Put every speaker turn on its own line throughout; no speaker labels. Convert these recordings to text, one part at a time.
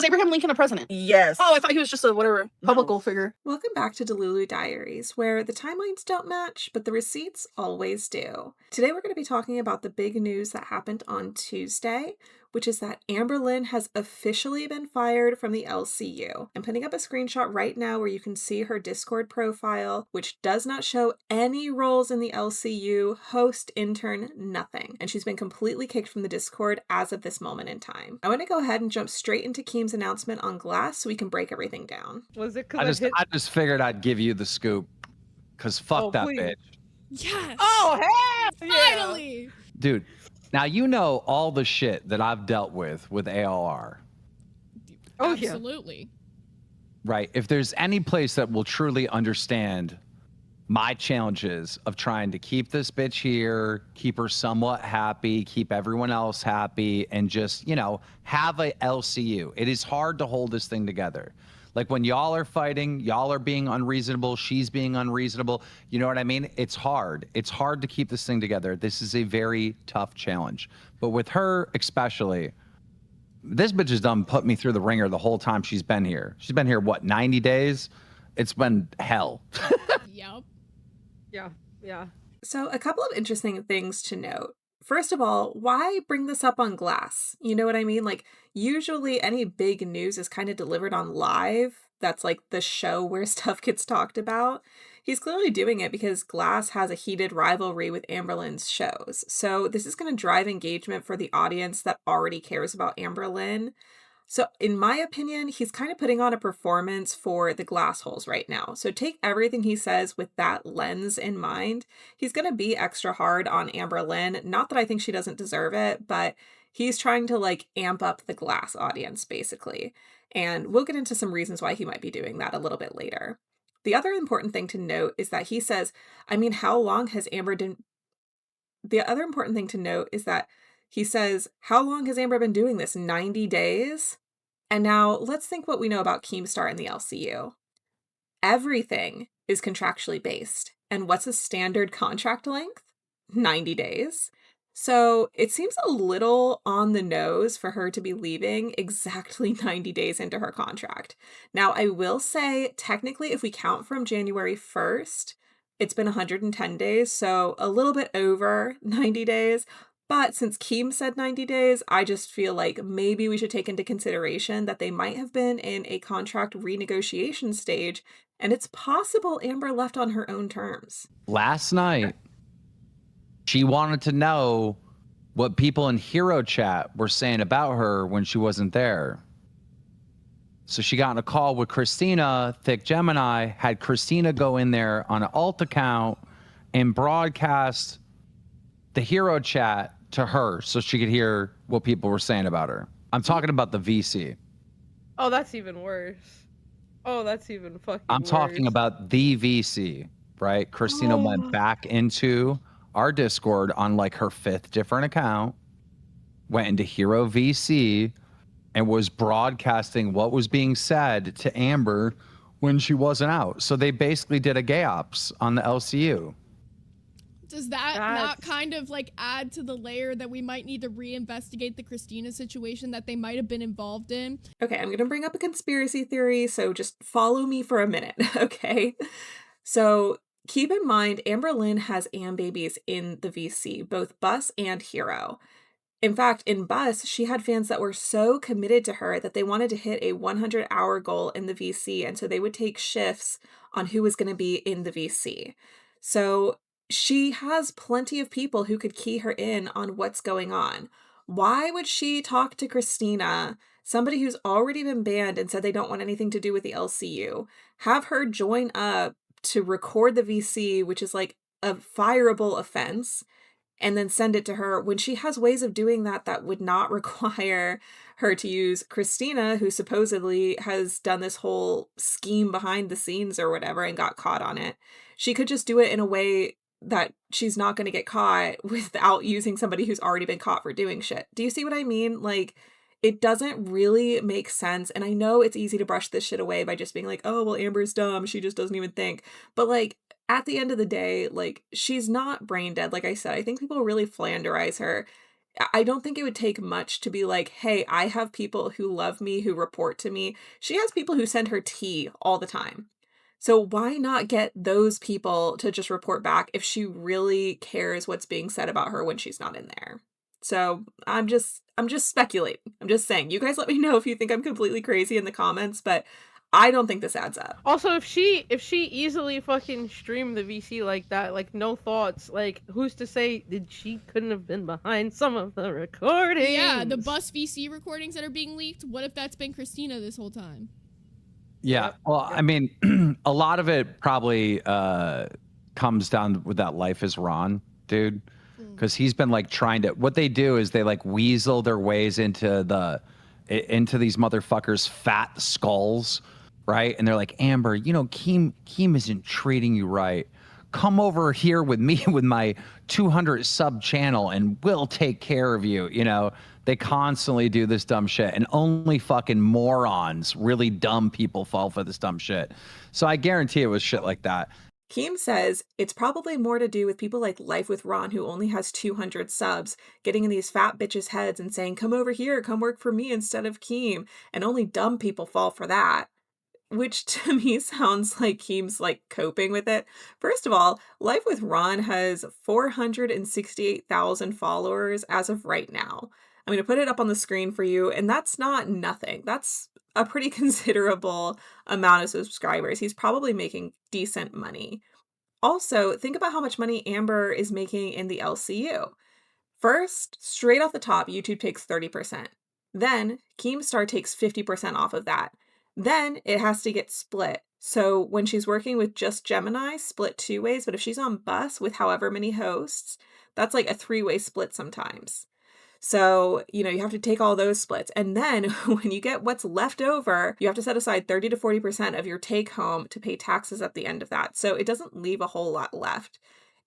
Was Abraham Lincoln a president?
Yes.
Oh, I thought he was just a whatever publical figure.
Welcome back to Delulu Diaries, where the timelines don't match, but the receipts always do. Today we're going to be talking about the big news that happened on Tuesday, which is that Amberlynn has officially been fired from the LCU. I'm putting up a screenshot right now where you can see her Discord profile, which does not show any roles in the LCU, host, intern, nothing. And she's been completely kicked from the Discord as of this moment in time. I want to go ahead and jump straight into Keem's announcement on Glass so we can break everything down.
Was it because
I just figured I'd give you the scoop, because fuck that
please.
bitch.
Yes.
Oh, hell yeah.
Finally.
Dude, now you know all the shit that I've dealt with ALR.
Oh,
absolutely.
Right? If there's any place that will truly understand my challenges of trying to keep this bitch here, keep her somewhat happy, keep everyone else happy, and just, you know, have a LCU. It is hard to hold this thing together. Like when y'all are fighting, y'all are being unreasonable, she's being unreasonable. You know what I mean? It's hard. It's hard to keep this thing together. This is a very tough challenge. But with her especially, this bitch has done put me through the ringer the whole time she's been here. She's been here, what, 90 days? It's been hell.
Yep.
Yeah.
So a couple of interesting things to note. First of all, why bring this up on Glass? You know what I mean? Like, usually any big news is kind of delivered on live. That's like the show where stuff gets talked about. He's clearly doing it because Glass has a heated rivalry with Amberlynn's shows. So this is going to drive engagement for the audience that already cares about Amberlynn. So in my opinion, he's kind of putting on a performance for the glass holes right now. So take everything he says with that lens in mind. He's going to be extra hard on Amberlynn. Not that I think she doesn't deserve it, but he's trying to like amp up the glass audience basically. And we'll get into some reasons why he might be doing that a little bit later. The other important thing to note is that he says, I mean, how long has Amber been... The other important thing to note is that he says, how long has Amber been doing this? 90 days? And now let's think what we know about Keemstar and the LCU. Everything is contractually based. And what's a standard contract length? 90 days. So it seems a little on the nose for her to be leaving exactly 90 days into her contract. Now, I will say, technically, if we count from January 1st, it's been 110 days, so a little bit over 90 days. But since Keem said 90 days, I just feel like maybe we should take into consideration that they might have been in a contract renegotiation stage, and it's possible Amber left on her own terms.
Last night, she wanted to know what people in Hero Chat were saying about her when she wasn't there. So she got in a call with Christina, Thick Gemini, had Christina go in there on an alt account and broadcast the Hero Chat to her so she could hear what people were saying about her. I'm talking about the VC.
Oh, that's even worse. Oh, that's even fucking
I'm
worse.
talking about the VC, right? Christina went back into our Discord on like her 5th different account, went into Hero VC, and was broadcasting what was being said to Amber when she wasn't out. So they basically did a gay ops on the LCU.
Does that not kind of like add to the layer that we might need to reinvestigate the Christina situation that they might have been involved in?
Okay, I'm going to bring up a conspiracy theory, so just follow me for a minute, okay? So keep in mind, Amberlynn has babies in the VC, both Bus and Hero. In fact, in Bus, she had fans that were so committed to her that they wanted to hit a 100-hour goal in the VC, and so they would take shifts on who was going to be in the VC. So she has plenty of people who could key her in on what's going on. Why would she talk to Christina, somebody who's already been banned and said they don't want anything to do with the LCU, have her join up to record the VC, which is like a fireable offense, and then send it to her when she has ways of doing that that would not require her to use Christina, who supposedly has done this whole scheme behind the scenes or whatever and got caught on it. She could just do it in a way that she's not going to get caught without using somebody who's already been caught for doing shit. Do you see what I mean? Like, it doesn't really make sense. And I know it's easy to brush this shit away by just being like, oh, well, Amber's dumb. She just doesn't even think. But like, at the end of the day, like, she's not brain dead. Like I said, I think people really flanderize her. I don't think it would take much to be like, hey, I have people who love me, who report to me. She has people who send her tea all the time. So why not get those people to just report back if she really cares what's being said about her when she's not in there? So I'm just speculating. I'm just saying, you guys let me know if you think I'm completely crazy in the comments, but I don't think this adds up.
Also, if she easily fucking streamed the VC like that, like no thoughts, like who's to say that she couldn't have been behind some of the recordings?
Yeah, the bus VC recordings that are being leaked. What if that's been Christina this whole time?
Yeah. Well, I mean, a lot of it probably comes down with that Life is Ron dude, because he's been like trying to. What they do is they like weasel their ways into these motherfuckers' fat skulls, right? And they're like, Amber, you know, Keem isn't treating you right. Come over here with me with my 200 sub channel and we'll take care of you. You know, they constantly do this dumb shit, and only fucking morons, really dumb people fall for this dumb shit. So I guarantee it was shit like that.
Keem says it's probably more to do with people like Life with Ron, who only has 200 subs, getting in these fat bitches' heads and saying, come over here, come work for me instead of Keem. And only dumb people fall for that. Which to me sounds like Keem's like coping with it. First of all, Life with Ron has 468,000 followers as of right now. I'm going to put it up on the screen for you, and that's not nothing. That's a pretty considerable amount of subscribers. He's probably making decent money. Also, think about how much money Amber is making in the LCU. First, straight off the top, YouTube takes 30%. Then, Keemstar takes 50% off of that. Then, it has to get split. So, when she's working with just Gemini, split 2 ways. But if she's on Bus with however many hosts, that's like a 3-way split sometimes. So, you know, you have to take all those splits. And then when you get what's left over, you have to set aside 30 to 40% of your take home to pay taxes at the end of that. So it doesn't leave a whole lot left.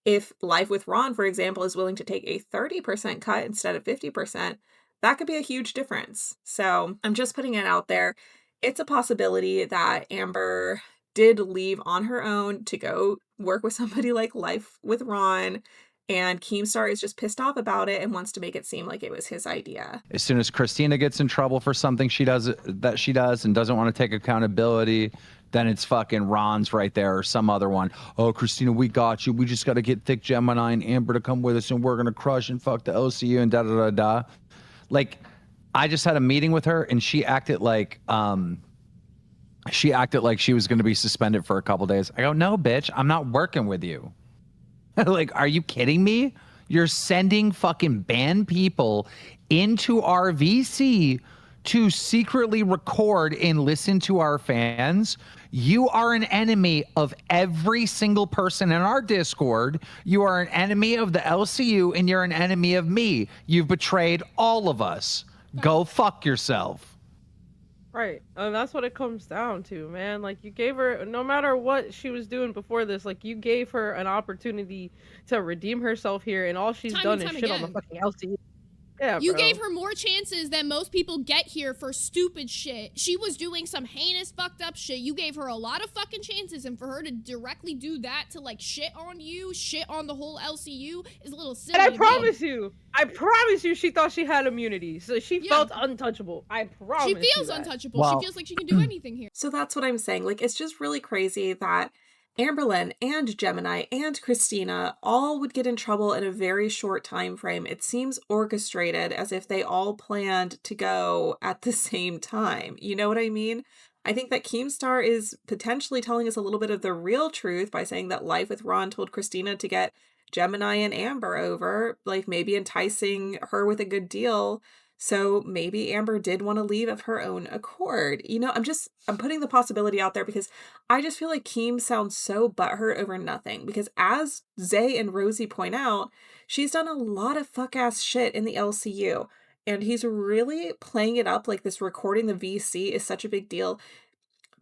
If Life with Ron, for example, is willing to take a 30% cut instead of 50%, that could be a huge difference. So I'm just putting it out there. It's a possibility that Amber did leave on her own to go work with somebody like Life with Ron, and Keemstar is just pissed off about it and wants to make it seem like it was his idea.
As soon as Christina gets in trouble for something she does and doesn't want to take accountability, then it's fucking Ron's right there or some other one. Oh, Christina, we got you. We just got to get Thick Gemini and Amber to come with us, and we're going to crush and fuck the LCU and da-da-da-da. Like, I just had a meeting with her, and she acted like she was going to be suspended for a couple days. I go, no, bitch, I'm not working with you. Like, are you kidding me? You're sending fucking banned people into our VC to secretly record and listen to our fans. You are an enemy of every single person in our Discord. You are an enemy of the LCU, and you're an enemy of me. You've betrayed all of us. Go fuck yourself.
Right, and that's what it comes down to, man. Like, you gave her, no matter what she was doing before this, like, you gave her an opportunity to redeem herself here, and all she's done is shit on the fucking LCU. Yeah,
you
bro.
gave her more chances than most people get here for stupid shit. She was doing some heinous fucked up shit. You gave her a lot of fucking chances, and for her to directly do that to like shit on you, shit on the whole LCU is a little silly.
And I promise you, she thought she had immunity, so she felt untouchable. I promise.
She feels untouchable. Well, she feels like she can do anything here.
So that's what I'm saying. Like, it's just really crazy that Amberlynn and Gemini and Christina all would get in trouble in a very short time frame. It seems orchestrated, as if they all planned to go at the same time. You know what I mean? I think that Keemstar is potentially telling us a little bit of the real truth by saying that Life with Ron told Christina to get Gemini and Amber over, like maybe enticing her with a good deal. So maybe Amber did want to leave of her own accord. You know, I'm putting the possibility out there because I just feel like Keem sounds so butthurt over nothing. Because as Zay and Rosie point out, she's done a lot of fuck-ass shit in the LCU. And he's really playing it up like this recording the VC is such a big deal.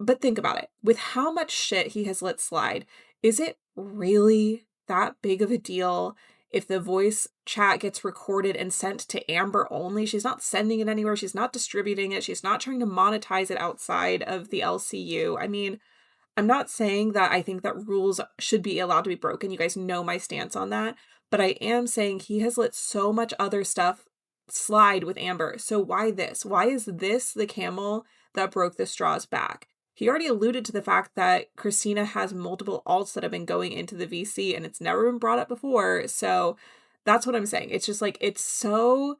But think about it. With how much shit he has let slide, is it really that big of a deal if the voice chat gets recorded and sent to Amber only? She's not sending it anywhere. She's not distributing it. She's not trying to monetize it outside of the LCU. I mean, I'm not saying that I think that rules should be allowed to be broken. You guys know my stance on that. But I am saying he has let so much other stuff slide with Amber. So why this? Why is this the camel that broke the straw's back? He already alluded to the fact that Christina has multiple alts that have been going into the VC and it's never been brought up before. So that's what I'm saying. It's just like, it's so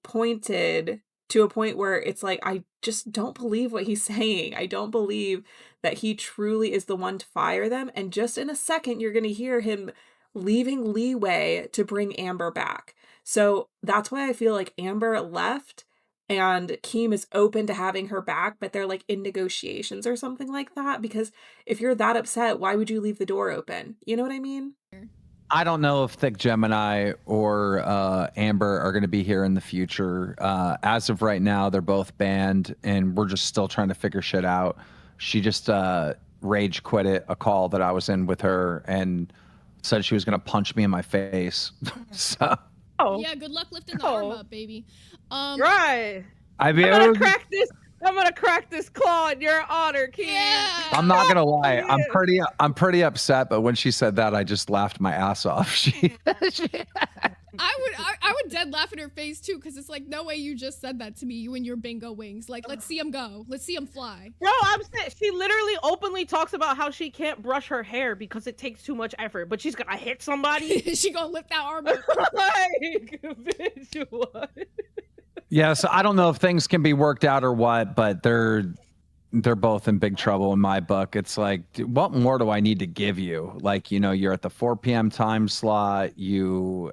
pointed to a point where it's like, I just don't believe what he's saying. I don't believe that he truly is the one to fire them. And just in a second, you're going to hear him leaving leeway to bring Amber back. So that's why I feel like Amber left and Keem is open to having her back, but they're like in negotiations or something like that. Because if you're that upset, why would you leave the door open? You know what I mean?
I don't know if Thick Gemini or Amber are going to be here in the future. As of right now, they're both banned, and we're just still trying to figure shit out. She just rage quitted a call that I was in with her and said she was going to punch me in my face. So.
Yeah, good luck lifting the arm up, baby.
Right.
I'm
gonna crack this claw in your honor, Keem.
Yeah.
I'm not gonna lie. I'm pretty upset, but when she said that, I just laughed my ass off.
I would dead laugh in her face too, because it's like, no way you just said that to me, you and your bingo wings. Like, let's see him go. Let's see him fly.
Bro, I'm saying she literally openly talks about how she can't brush her hair because it takes too much effort, but she's gonna hit somebody.
She gonna lift that arm up.
Like, bitch, what?
Yeah, so I don't know if things can be worked out or what, but they're both in big trouble in my book. It's like, what more do I need to give you? Like, you're at the 4 p.m. time slot. You're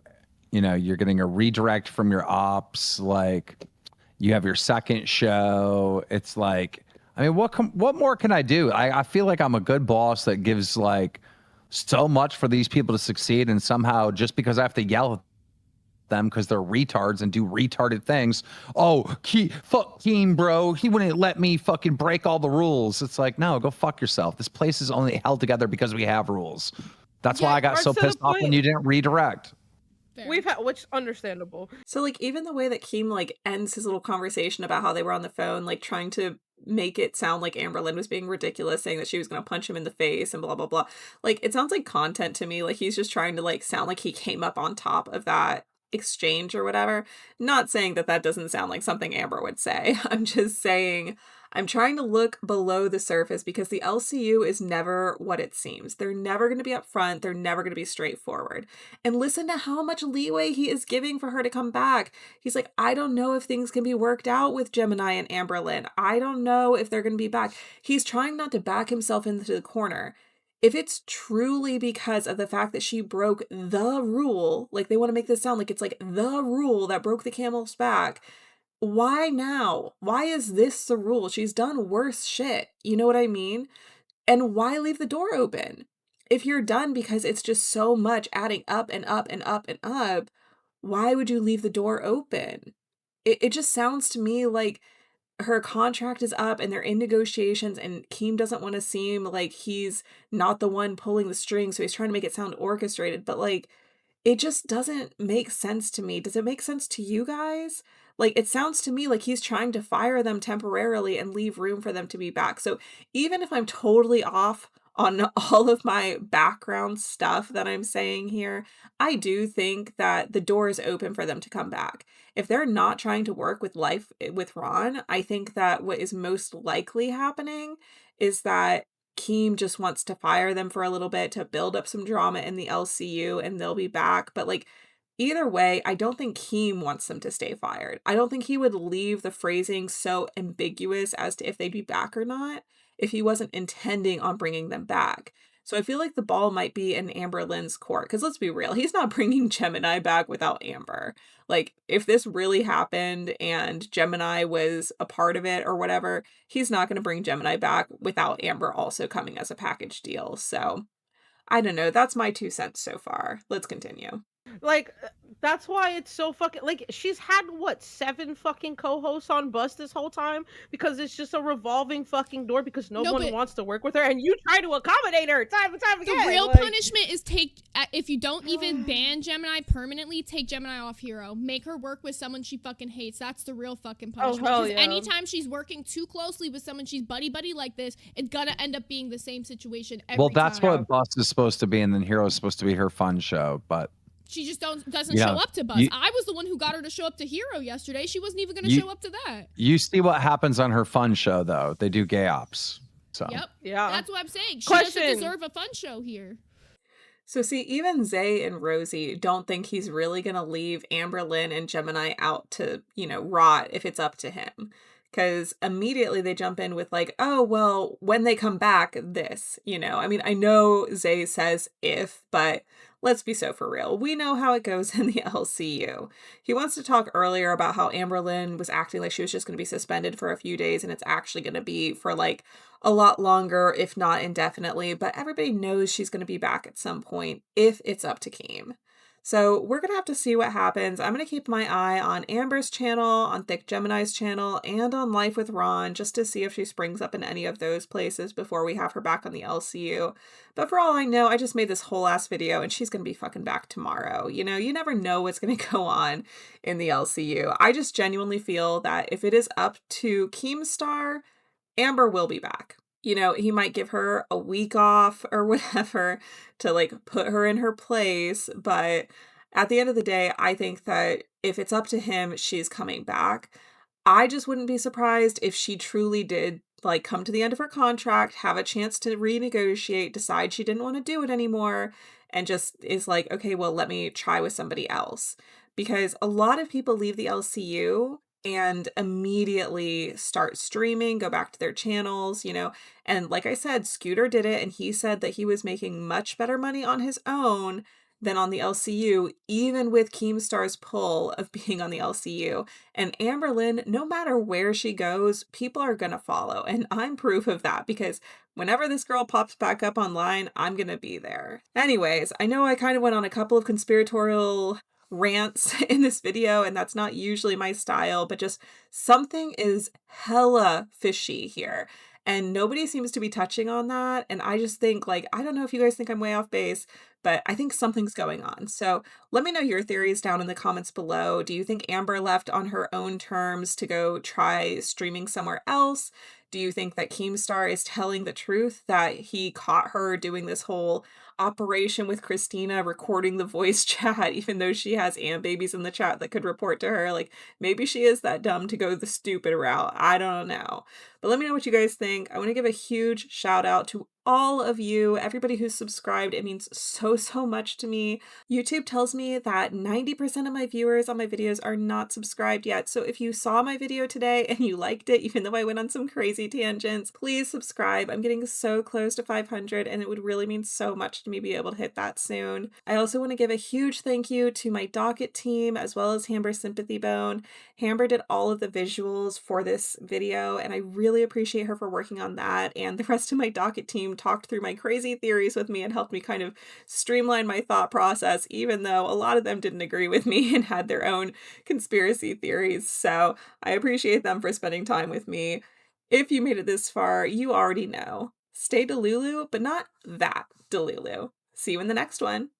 getting a redirect from your ops. Like, you have your second show. It's like, I mean, what more can I do? I feel like I'm a good boss that gives like so much for these people to succeed, and somehow just because I have to yell at them because they're retards and do retarded things. Oh, fuck Keem, bro. He wouldn't let me fucking break all the rules. It's like, no, go fuck yourself. This place is only held together because we have rules. That's why I got so pissed off when you didn't redirect.
Fair.
We've had, which understandable.
So like even the way that Keem like ends his little conversation about how they were on the phone, like trying to make it sound like Amberlynn was being ridiculous, saying that she was going to punch him in the face and blah, blah, blah. Like, it sounds like content to me. Like he's just trying to like sound like he came up on top of that exchange or whatever. Not saying that doesn't sound like something Amber would say. I'm just saying I'm trying to look below the surface because the LCU is never what it seems. They're never going to be upfront. They're never going to be straightforward. And listen to how much leeway he is giving for her to come back. He's like, I don't know if things can be worked out with Gemini and Amberlynn. I don't know if they're going to be back. He's trying not to back himself into the corner. If it's truly because of the fact that she broke the rule, like they want to make this sound like it's like the rule that broke the camel's back, why now? Why is this the rule? She's done worse shit. You know what I mean? And why leave the door open? If you're done because it's just so much adding up and up and up and up, why would you leave the door open? It just sounds to me like her contract is up and they're in negotiations and Keem doesn't want to seem like he's not the one pulling the strings, so he's trying to make it sound orchestrated, but like it just doesn't make sense to me. Does it make sense to you guys? Like it sounds to me like he's trying to fire them temporarily and leave room for them to be back. So even if I'm totally off on all of my background stuff that I'm saying here, I do think that the door is open for them to come back. If they're not trying to work with life with Ron, I think that what is most likely happening is that Keem just wants to fire them for a little bit to build up some drama in the LCU and they'll be back. But like either way, I don't think Keem wants them to stay fired. I don't think he would leave the phrasing so ambiguous as to if they'd be back or not if he wasn't intending on bringing them back. So I feel like the ball might be in Amberlynn's court, because let's be real, he's not bringing Gemini back without Amber. Like, if this really happened and Gemini was a part of it or whatever, he's not going to bring Gemini back without Amber also coming as a package deal. So, I don't know. That's my 2 cents so far. Let's continue.
Like, that's why it's so fucking, like, she's had, what, 7 fucking co-hosts on Bus this whole time? Because it's just a revolving fucking door because no one wants to work with her, and you try to accommodate her time and time again.
The real punishment is if you don't even ban Gemini permanently, take Gemini off Hero. Make her work with someone she fucking hates. That's the real fucking punishment.
Oh, hell
because
yeah.
anytime she's working too closely with someone she's buddy-buddy like this, it's gonna end up being the same situation every
Well, that's
time.
what Bus is supposed to be, and then Hero is supposed to be her fun show, but
She just doesn't
You
show
know,
up to Buzz. I was the one who got her to show up to Hero yesterday. She wasn't even going to show up to that.
You see what happens on her fun show, though. They do gay ops. So.
Yep.
Yeah.
That's what I'm saying. She
Question.
doesn't deserve a fun show here.
So see, even Zay and Rosie don't think he's really going to leave Amberlynn and Gemini out to, you know, rot if it's up to him. Because immediately they jump in with like, oh, well, when they come back, this, you know. I mean, I know Zay says if, but let's be so for real. We know how it goes in the LCU. He wants to talk earlier about how Amberlynn was acting like she was just going to be suspended for a few days, and it's actually going to be for like a lot longer, if not indefinitely. But everybody knows she's going to be back at some point if it's up to Keem. So we're going to have to see what happens. I'm going to keep my eye on Amber's channel, on Thick Gemini's channel, and on Life with Ron, just to see if she springs up in any of those places before we have her back on the LCU. But for all I know, I just made this whole ass video and she's going to be fucking back tomorrow. You know, you never know what's going to go on in the LCU. I just genuinely feel that if it is up to Keemstar, Amber will be back. You know, he might give her a week off or whatever to like put her in her place. But at the end of the day, I think that if it's up to him, she's coming back. I just wouldn't be surprised if she truly did like come to the end of her contract, have a chance to renegotiate, decide she didn't want to do it anymore, and just is like, okay, well, let me try with somebody else. Because a lot of people leave the LCU and immediately start streaming, go back to their channels, you know. And like I said, Scooter did it, and he said that he was making much better money on his own than on the LCU, even with Keemstar's pull of being on the LCU. And Amberlynn, no matter where she goes, people are gonna follow. And I'm proof of that, because whenever this girl pops back up online, I'm gonna be there. Anyways, I know I kind of went on a couple of conspiratorial rants in this video, and that's not usually my style, but just something is hella fishy here. And nobody seems to be touching on that. And I just think, like, I don't know if you guys think I'm way off base, but I think something's going on. So let me know your theories down in the comments below. Do you think Amber left on her own terms to go try streaming somewhere else? Do you think that Keemstar is telling the truth, that he caught her doing this whole operation with Christina, recording the voice chat, even though she has babies in the chat that could report to her? Like, maybe she is that dumb to go the stupid route. I don't know. But let me know what you guys think. I want to give a huge shout out to all of you, everybody who's subscribed. It means so much to me. YouTube tells me that 90% of my viewers on my videos are not subscribed yet. So if you saw my video today and you liked it, even though I went on some crazy tangents, please subscribe. I'm getting so close to 500, and it would really mean so much to me be able to hit that soon. I also want to give a huge thank you to my docket team, as well as Hamber's Sympathy Bone. Hamber did all of the visuals for this video, and I really appreciate her for working on that. And the rest of my docket team talked through my crazy theories with me and helped me kind of streamline my thought process, even though a lot of them didn't agree with me and had their own conspiracy theories. So I appreciate them for spending time with me. If you made it this far, you already know. Stay Delulu, but not that Delulu. See you in the next one.